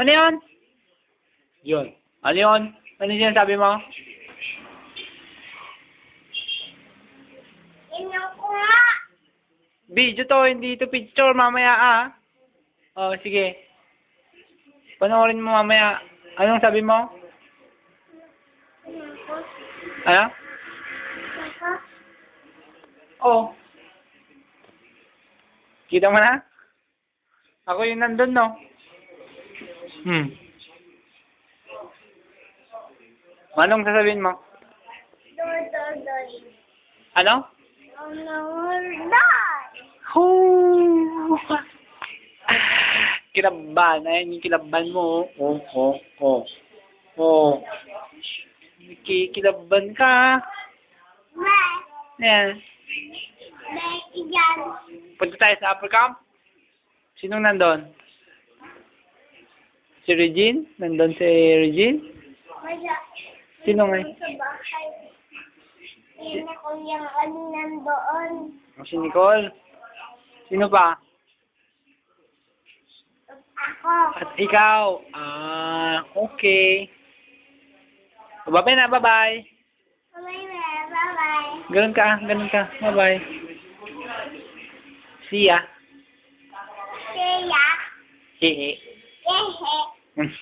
Ano yun? Yun. Ano yun? Ano yun sabi mo? Tingnan ko nga. Video to, hindi to picture. Mamaya ah. Oh, sige. Panoorin mo mamaya. Anong sabi mo? Tingnan ko. Ano? Saka. Oh. Kita mo na? Ako yung nandun, no? Anong sasabihin mo? Doy. Ano? Doy. Kilaban. Ayan yung kilaban mo. Oh. Kilaban ka. Ayan. Yan. Punta tayo sa upper camp. Sinong nandun? Si Regine? Nandun si Regine? Maya. Sino nga? Sa bahay. Tingnan ko yung ano nandoon. Si Nicole. Sino pa? Ako. At ikaw. Ah, okay. Bye-bye na, bye-bye. Bye-bye. Ganun ka. Bye-bye. See ya. Kaya. Hehe. Hehe.